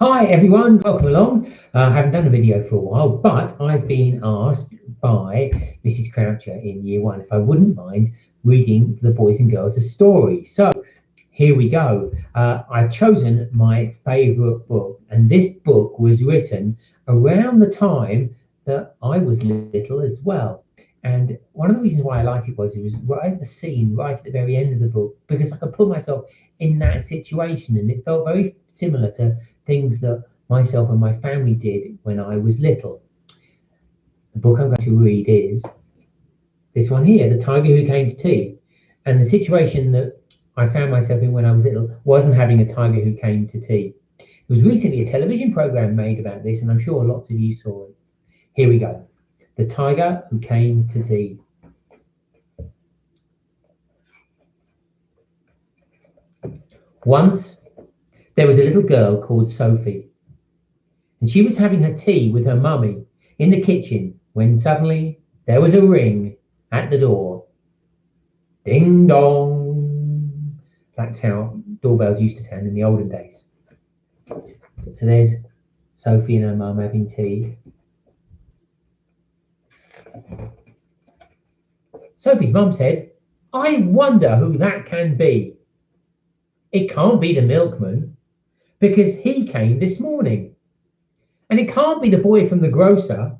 Hi everyone, welcome along. I haven't done a video for a while, but I've been asked by Mrs. Croucher in year one if I wouldn't mind reading the boys and girls a story. So here we go. I've chosen my favourite book, and this book was written around the time that I was little as well. And one of the reasons why I liked it was right at the scene, right at the very end of the book, because I could put myself in that situation, and it felt very similar to things that myself and my family did when I was little. The book I'm going to read is this one here, The Tiger Who Came to Tea. And the situation that I found myself in when I was little wasn't having a tiger who came to tea. There was recently a television program made about this, and I'm sure lots of you saw it. Here we go. The Tiger Who Came to Tea. Once, there was a little girl called Sophie, and she was having her tea with her mummy in the kitchen when suddenly there was a ring at the door. Ding dong. That's how doorbells used to sound in the olden days. So there's Sophie and her mum having tea. Sophie's mum said, "I wonder who that can be. It can't be the milkman, because he came this morning. And it can't be the boy from the grocer,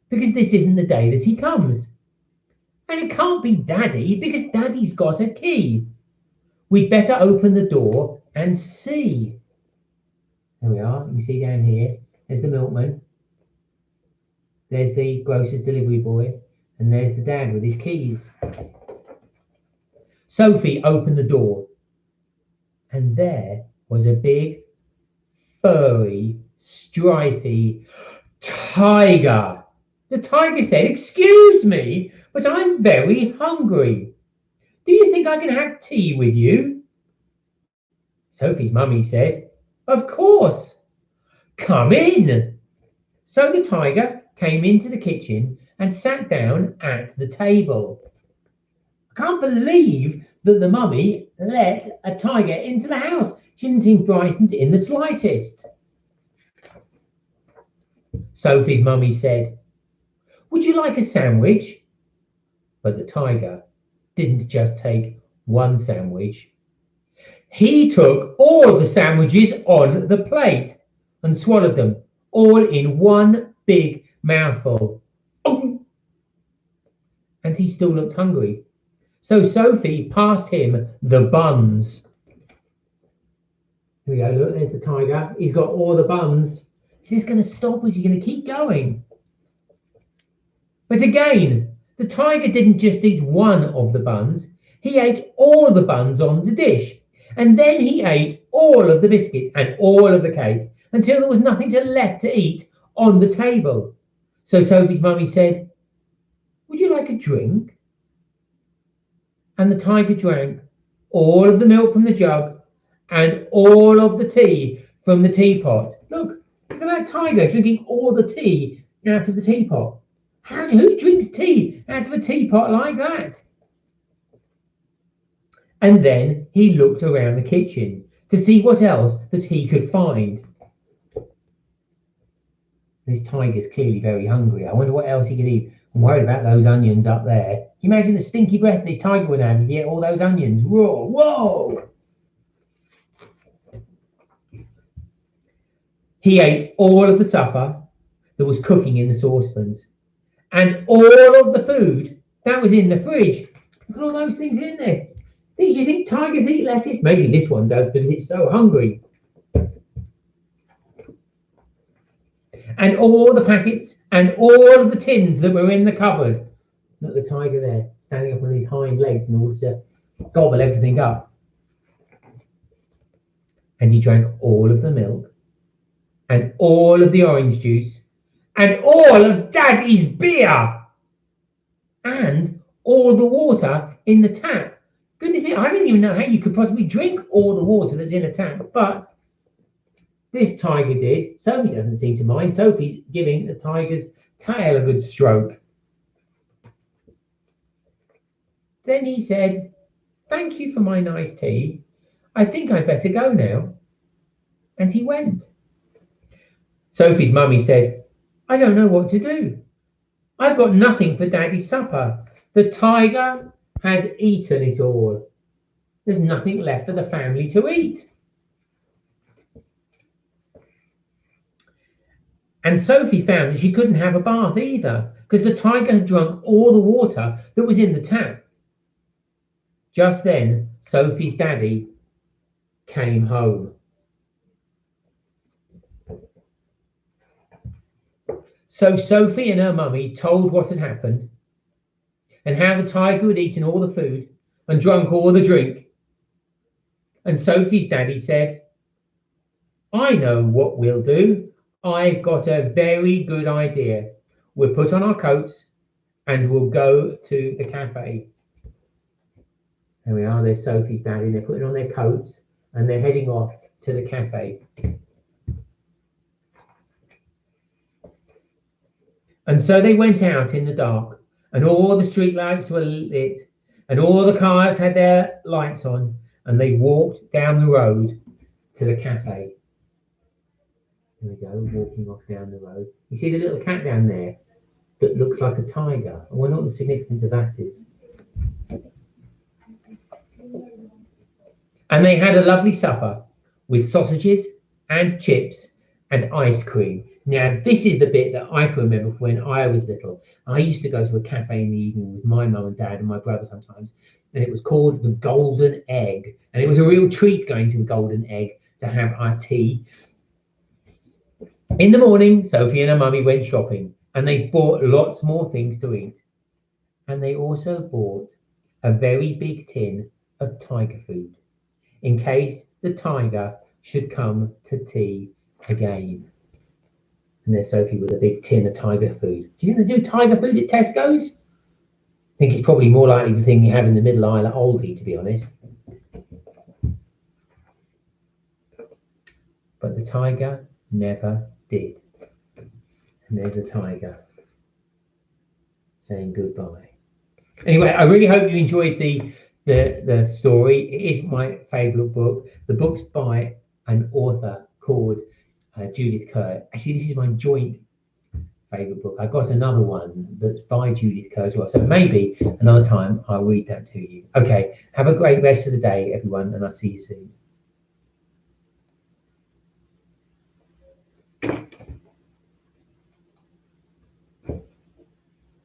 because this isn't the day that he comes. And it can't be Daddy, because Daddy's got a key. We'd better open the door and see." There we are. You can see down here, there's the milkman. There's the grocer's delivery boy. And there's the dad with his keys. Sophie opened the door. And there was a big, furry, stripy tiger. The tiger said, "Excuse me, but I'm very hungry. Do you think I can have tea with you?" Sophie's mummy said, "Of course. Come in." So the tiger came into the kitchen and sat down at the table. I can't believe that the mummy let a tiger into the house. She didn't seem frightened in the slightest. Sophie's mummy said, "Would you like a sandwich?" But the tiger didn't just take one sandwich. He took all the sandwiches on the plate and swallowed them all in one big mouthful. And he still looked hungry. So Sophie passed him the buns. Here we go, look, there's the tiger. He's got all the buns. Is this going to stop or is he going to keep going? But again, the tiger didn't just eat one of the buns. He ate all the buns on the dish. And then he ate all of the biscuits and all of the cake until there was nothing left to eat on the table. So Sophie's mummy said, "Would you like a drink?" And the tiger drank all of the milk from the jug and all of the tea from the teapot. Look at that tiger drinking all the tea out of the teapot. Who drinks tea out of a teapot like that? And then he looked around the kitchen to see what else that he could find. This tiger's clearly very hungry. I wonder what else he could eat. I'm worried about those onions up there. Can you imagine the stinky breath the tiger would have if he ate all those onions? Whoa, whoa! He ate all of the supper that was cooking in the saucepans and all of the food that was in the fridge. Look at all those things in there. Do you think tigers eat lettuce? Maybe this one does because it's so hungry. And all the packets and all of the tins that were in the cupboard. Look at the tiger there, standing up on his hind legs in order to gobble everything up. And he drank all of the milk and all of the orange juice and all of Daddy's beer and all the water in the tap. Goodness me, I don't even know how you could possibly drink all the water that's in a tap, but this tiger did. Sophie doesn't seem to mind. Sophie's giving the tiger's tail a good stroke. Then he said, "Thank you for my nice tea. I think I'd better go now." And he went. Sophie's mummy said, I don't know what to do. I've got nothing for Daddy's supper. The tiger has eaten it all. There's nothing left for the family to eat. And Sophie found that she couldn't have a bath either because the tiger had drunk all the water that was in the tap. Just then, Sophie's daddy came home. So Sophie and her mummy told what had happened and how the tiger had eaten all the food and drunk all the drink. And Sophie's daddy said, I know what we'll do. I've got a very good idea. We'll put on our coats and we'll go to the cafe. There we are, there's Sophie's daddy. They're putting on their coats and they're heading off to the cafe. And so they went out in the dark, and all the street lights were lit, and all the cars had their lights on, and they walked down the road to the cafe. There we go, walking off down the road. You see the little cat down there that looks like a tiger? I wonder what the significance of that is. And they had a lovely supper with sausages and chips and ice cream. Now, this is the bit that I can remember when I was little. I used to go to a cafe in the evening with my mum and dad and my brother sometimes, and it was called the Golden Egg. And it was a real treat going to the Golden Egg to have our tea. In the morning, Sophie and her mummy went shopping, and they bought lots more things to eat. And they also bought a very big tin of tiger food, in case the tiger should come to tea again. And there's Sophie with a big tin of tiger food. Do you think they do tiger food at Tesco's? I think it's probably more likely the thing you have in the middle aisle at Aldi, to be honest. But the tiger never did. And there's a tiger saying goodbye. Anyway, I really hope you enjoyed the story. It is my favourite book. The book's by an author called Judith Kerr. Actually, this is my joint favourite book. I've got another one that's by Judith Kerr as well. So maybe another time I'll read that to you. Okay, have a great rest of the day, everyone, and I'll see you soon.